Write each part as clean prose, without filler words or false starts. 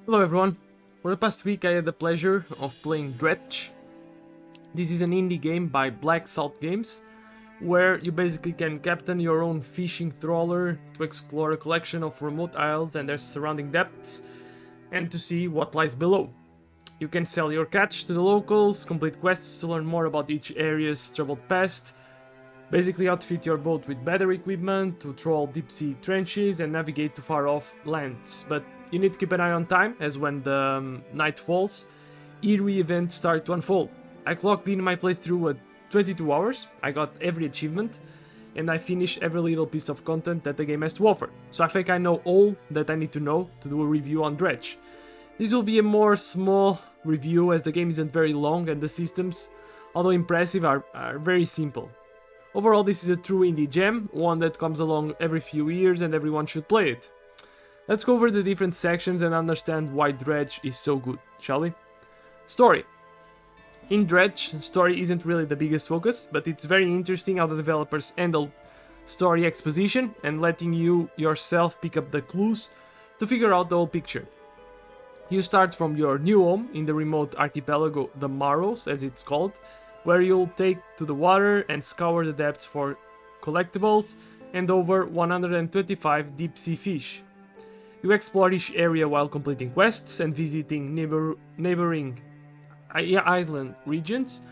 Hello everyone. For the past week I had the pleasure of playing DREDGE. This is an indie game by blacksalt games, where you basically can captain your own fishing trawler to explore a collection of remote isles and their surrounding depths, and to see what lies below. You can sell your catch to the locals, complete quests to learn more about each area's troubled past, basically outfit your boat with better equipment to trawl deep sea trenches and navigate to far off lands, but you need to keep an eye on time, as when the night falls, eerie events start to unfold. I clocked in my playthrough at 22 hours, I got every achievement, and I finished every little piece of content that the game has to offer. So I think I know all that I need to know to do a review on DREDGE. This will be a more small review, as the game isn't very long and the systems, although impressive, are very simple. Overall, this is a true indie gem, one that comes along every few years and everyone should play it. Let's go over the different sections and understand why DREDGE is so good, shall we? Story. In DREDGE, story isn't really the biggest focus, but it's very interesting how the developers handle story exposition and letting you yourself pick up the clues to figure out the whole picture. You start from your new home in the remote archipelago, the Maros as it's called, where you'll take to the water and scour the depths for collectibles and over 125 deep sea fish. You explore each area while completing quests and visiting neighboring island regions,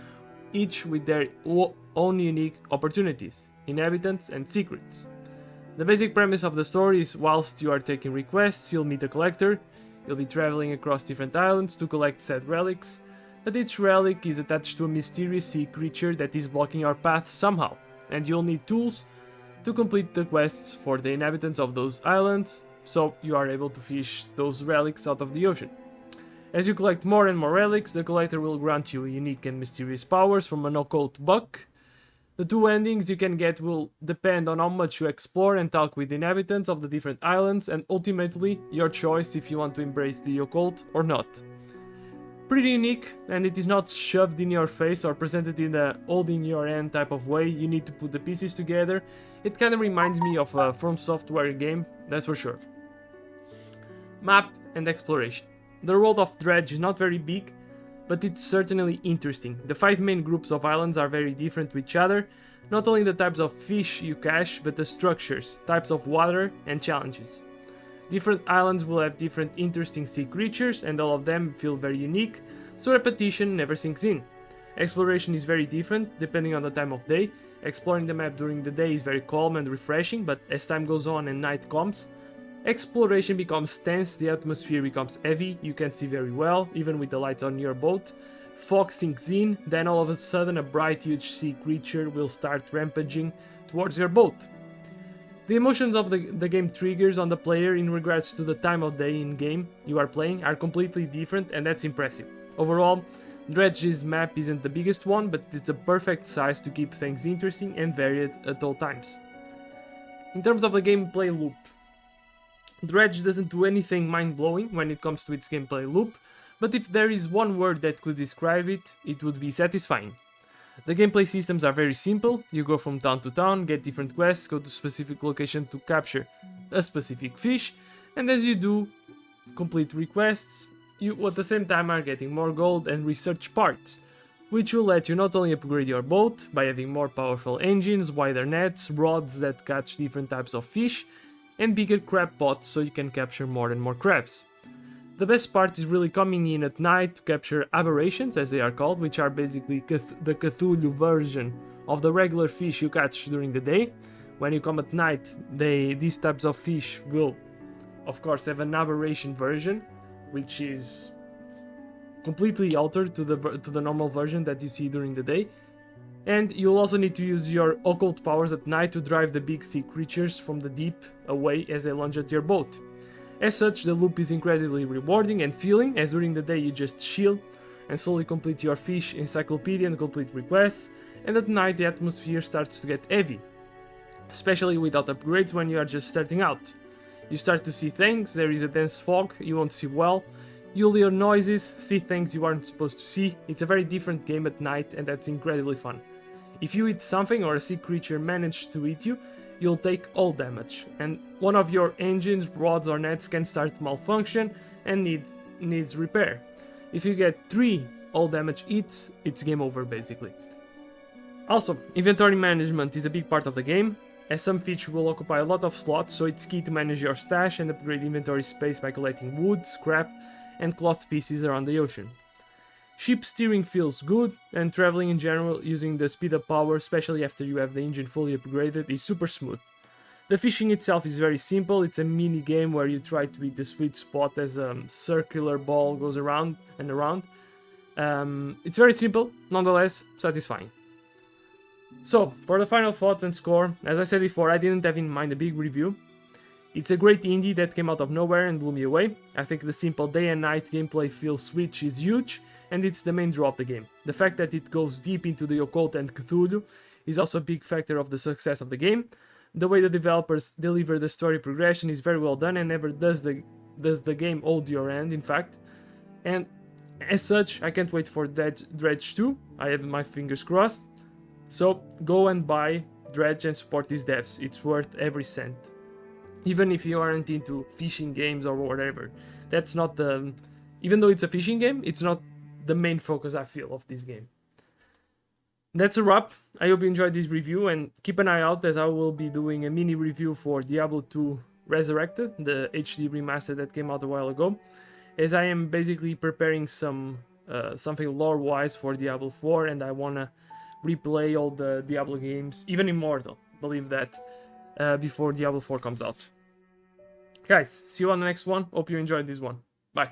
each with their own unique opportunities, inhabitants and secrets. The basic premise of the story is, whilst you are taking requests, you'll meet a collector. You'll be traveling across different islands to collect said relics, but each relic is attached to a mysterious sea creature that is blocking your path somehow, and you'll need tools to complete the quests for the inhabitants of those islands, so you are able to fish those relics out of the ocean. As you collect more and more relics, the collector will grant you unique and mysterious powers from an occult book. The two endings you can get will depend on how much you explore and talk with the inhabitants of the different islands, and ultimately your choice if you want to embrace the occult or not. Pretty unique, and it is not shoved in your face or presented in a hold in your hand type of way. You need to put the pieces together. It kind of reminds me of a From Software game, that's for sure. Map and exploration. The world of DREDGE is not very big, but it's certainly interesting. The 5 main groups of islands are very different to each other, not only the types of fish you catch, but the structures, types of water and challenges. Different islands will have different interesting sea creatures, and all of them feel very unique, so repetition never sinks in. Exploration is very different depending on the time of day. Exploring the map during the day is very calm and refreshing, but as time goes on and night comes, exploration becomes tense, the atmosphere becomes heavy, you can't see very well, even with the lights on your boat. Fog sinks in, then all of a sudden a bright huge sea creature will start rampaging towards your boat. The emotions of the game triggers on the player in regards to the time of day in game you are playing are completely different, and that's impressive. Overall, DREDGE's map isn't the biggest one, but it's a perfect size to keep things interesting and varied at all times. In terms of the gameplay loop, DREDGE doesn't do anything mind-blowing when it comes to its gameplay loop, but if there is one word that could describe it, it would be satisfying. The gameplay systems are very simple. You go from town to town, get different quests, go to specific location to capture a specific fish, and as you do complete requests, you at the same time are getting more gold and research parts, which will let you not only upgrade your boat by having more powerful engines, wider nets, rods that catch different types of fish, and bigger crab pots so you can capture more and more crabs. The best part is really coming in at night to capture aberrations, as they are called, which are basically the Cthulhu version of the regular fish you catch during the day. When you come at night, these types of fish will, of course, have an aberration version, which is completely altered to the normal version that you see during the day. And you'll also need to use your occult powers at night to drive the big sea creatures from the deep away as they lunge at your boat. As such, the loop is incredibly rewarding and filling, as during the day you just chill and slowly complete your fish encyclopedia and complete requests, and at night the atmosphere starts to get heavy, especially without upgrades when you are just starting out. You start to see things, there is a dense fog, you won't see well, you'll hear noises, see things you aren't supposed to see. It's a very different game at night, and that's incredibly fun. If you eat something or a sea creature manages to eat you, you'll take all damage, and one of your engines, rods or nets can start to malfunction and need needs repair. If you get 3 all damage hits, it's game over basically. Also, inventory management is a big part of the game, as some features will occupy a lot of slots, so it's key to manage your stash and upgrade inventory space by collecting wood, scrap, and cloth pieces around the ocean. Ship steering feels good, and traveling in general using the speed up power, especially after you have the engine fully upgraded, is super smooth. The fishing itself is very simple. It's a mini game where you try to hit the sweet spot as a circular ball goes around and around. It's very simple, nonetheless satisfying. So, for the final thoughts and score, as I said before, I didn't have in mind a big review. It's a great indie that came out of nowhere and blew me away. I think the simple day and night gameplay feel switch is huge, and it's the main draw of the game. The fact that it goes deep into the occult and Cthulhu is also a big factor of the success of the game. The way the developers deliver the story progression is very well done and never does the game hold your hand, in fact. And as such, I can't wait for Dredge 2. I have my fingers crossed. So go and buy Dredge and support these devs. It's worth every cent. Even if you aren't into fishing games or whatever. That's not the... Even though it's a fishing game, it's not the main focus I feel of this game. That's a wrap. I hope you enjoyed this review, and keep an eye out as I will be doing a mini review for Diablo 2 Resurrected, the HD remaster that came out a while ago, as I am basically preparing something lore-wise for Diablo 4, and I wanna replay all the Diablo games, even Immortal, believe that, before Diablo 4 comes out. Guys, see you on the next one. Hope you enjoyed this one. Bye.